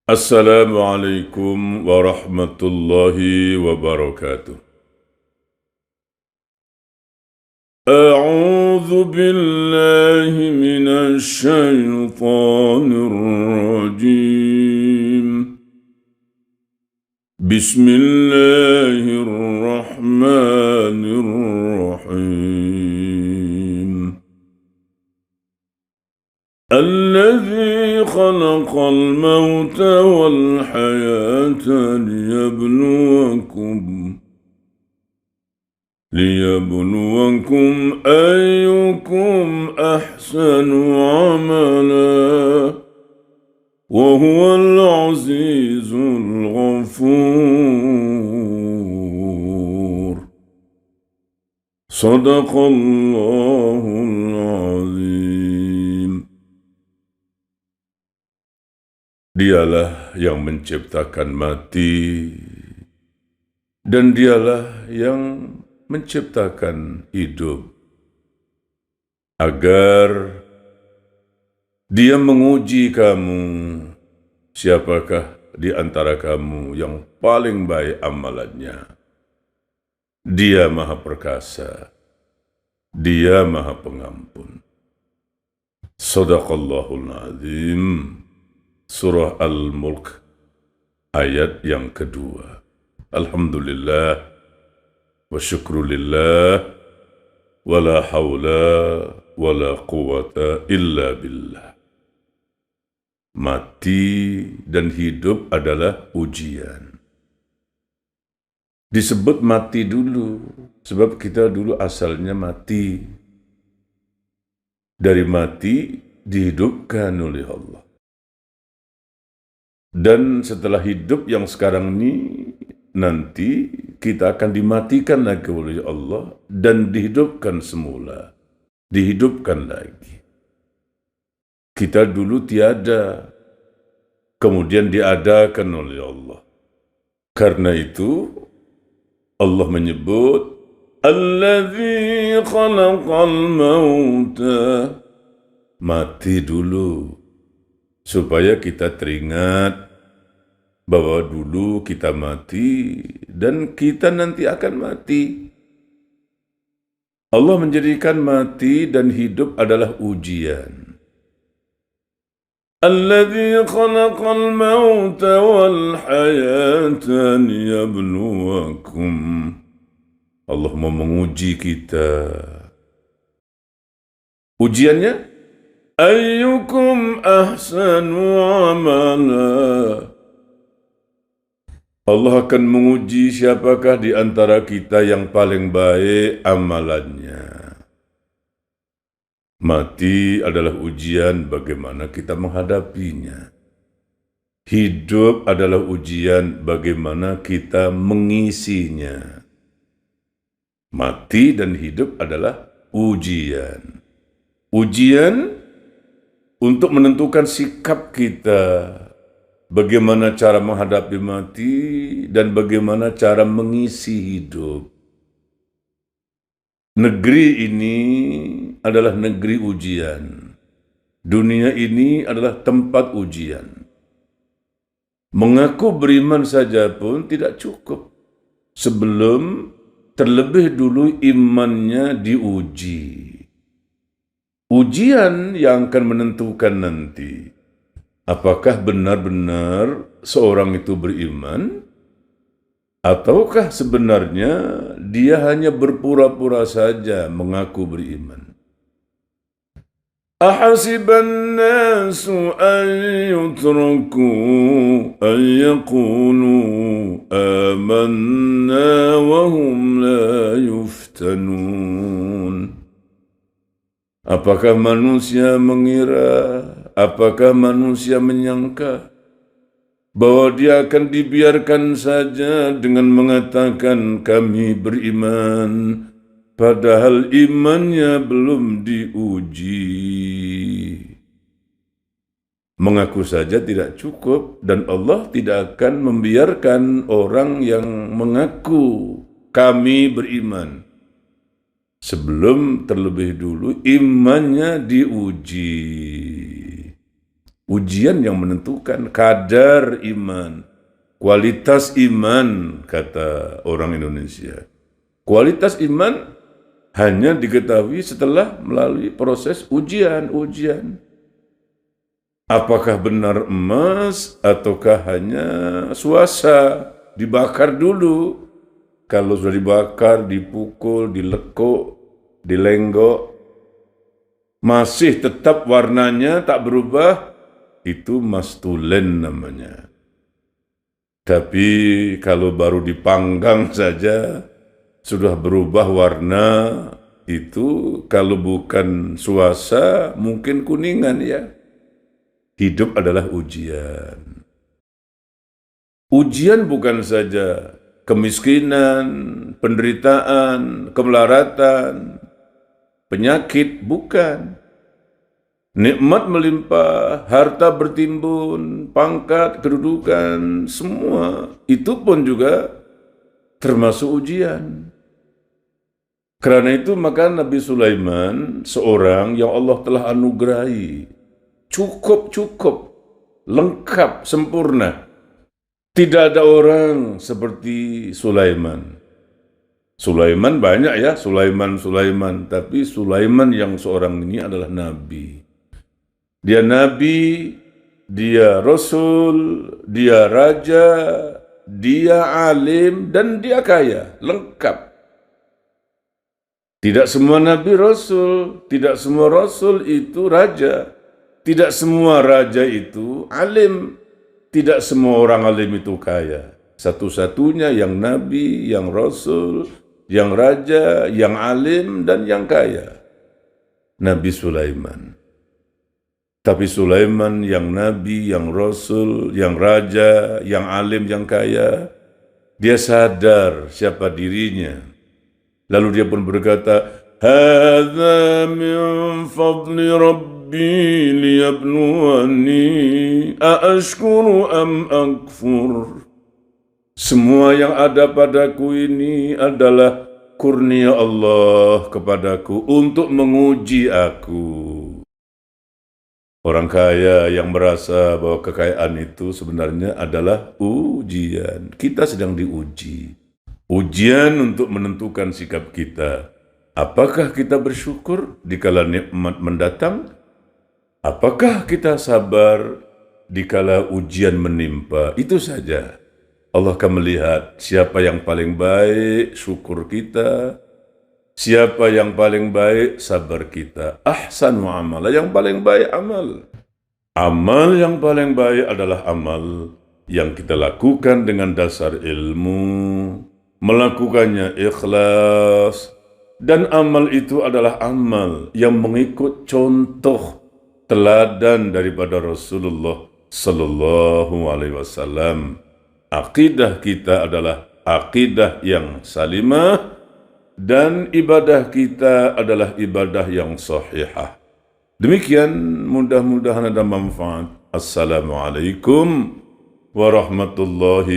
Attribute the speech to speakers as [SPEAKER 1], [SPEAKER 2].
[SPEAKER 1] Assalamualaikum warahmatullahi wabarakatuh. أعوذ بالله من الشيطان الرجيم. بسم الله الرحمن الرحيم. الذي خلق الموت والحياة ليبلوكم أيكم أحسن عملا وهو العزيز الغفور. صدق الله العظيم. Dialah yang menciptakan mati dan dialah yang menciptakan hidup agar Dia menguji kamu, siapakah di antara kamu yang paling baik amalannya. Dia Maha Perkasa, Dia Maha Pengampun. Shadaqallahul Azim. Surah Al-Mulk ayat yang kedua. Alhamdulillah wa syukrulillah wa la hawla wa la quwata illa billah. Mati dan hidup adalah ujian. Disebut mati dulu, sebab kita dulu asalnya mati. Dari mati dihidupkan oleh Allah. Dan setelah hidup yang sekarang ini, nanti kita akan dimatikan lagi oleh Allah dan dihidupkan semula. Dihidupkan lagi. Kita dulu tiada, kemudian diadakan oleh Allah. Karena itu, Allah menyebut, Alladzi khalaqal mauta. Mati dulu, supaya kita teringat bahwa dulu kita mati dan kita nanti akan mati. Allah menjadikan mati dan hidup adalah ujian. Alladzi khalaqal mauta wal hayata liyabluwakum. Allah mau menguji kita. Ujiannya, ayyukum ahsanu amala. Allah akan menguji siapakah di antara kita yang paling baik amalannya. Mati adalah ujian bagaimana kita menghadapinya. Hidup adalah ujian bagaimana kita mengisinya. Mati dan hidup adalah ujian. Ujian untuk menentukan sikap kita. Bagaimana cara menghadapi mati dan bagaimana cara mengisi hidup. Negeri ini adalah negeri ujian. Dunia ini adalah tempat ujian. Mengaku beriman saja pun tidak cukup sebelum terlebih dulu imannya diuji. Ujian yang akan menentukan nanti apakah benar-benar seorang itu beriman, ataukah sebenarnya dia hanya berpura-pura saja mengaku beriman. Ahasiban nasu an yutraku an yaqulu amanna wa hum la yuftanun. Apakah manusia mengira, apakah manusia menyangka bahwa dia akan dibiarkan saja dengan mengatakan kami beriman, padahal imannya belum diuji. Mengaku saja tidak cukup dan Allah tidak akan membiarkan orang yang mengaku kami beriman sebelum terlebih dulu imannya diuji. Ujian yang menentukan kadar iman, kualitas iman, kata orang Indonesia. Kualitas iman hanya diketahui setelah melalui proses ujian. Apakah benar emas ataukah hanya suasa, dibakar dulu. Kalau sudah dibakar, dipukul, dilekuk, dilenggok, masih tetap warnanya tak berubah, itu mastulen namanya. Tapi kalau baru dipanggang saja, sudah berubah warna, itu kalau bukan suasa, mungkin kuningan ya. Hidup adalah ujian. Ujian bukan saja kemiskinan, penderitaan, kemelaratan, penyakit, bukan. Nikmat melimpah, harta bertimbun, pangkat, kedudukan, semua. Itu pun juga termasuk ujian. Karena itu maka Nabi Sulaiman seorang yang Allah telah anugerahi. Cukup, lengkap, sempurna. Tidak ada orang seperti Sulaiman. Sulaiman banyak ya, Sulaiman. Tapi Sulaiman yang seorang ini adalah Nabi. Dia Nabi, dia Rasul, dia Raja, dia alim, dan dia kaya, lengkap. Tidak semua Nabi Rasul, tidak semua Rasul itu Raja, tidak semua Raja itu alim, tidak semua orang alim itu kaya. Satu-satunya yang Nabi, yang Rasul, yang Raja, yang alim, dan yang kaya. Nabi Sulaiman. Tapi Sulaiman yang Nabi, yang Rasul, yang Raja, yang alim, yang kaya, dia sadar siapa dirinya. Lalu dia pun berkata, "Hadza min fadli Rabbi liyabluwani aashkuru am akfur." Semua yang ada padaku ini adalah kurnia Allah kepadaku untuk menguji aku. Orang kaya yang merasa bahwa kekayaan itu sebenarnya adalah ujian. Kita sedang diuji. Ujian untuk menentukan sikap kita. Apakah kita bersyukur dikala nikmat mendatang? Apakah kita sabar dikala ujian menimpa? Itu saja. Allah akan melihat siapa yang paling baik syukur kita, siapa yang paling baik sabar kita. Ahsanu amala, yang paling baik amal. Amal yang paling baik adalah amal yang kita lakukan dengan dasar ilmu, melakukannya ikhlas, dan amal itu adalah amal yang mengikut contoh teladan daripada Rasulullah Sallallahu Alaihi Wasallam. Akidah kita adalah akidah yang salimah, dan ibadah kita adalah ibadah yang sahihah. Demikian, mudah-mudahan ada manfaat. Assalamualaikum warahmatullahi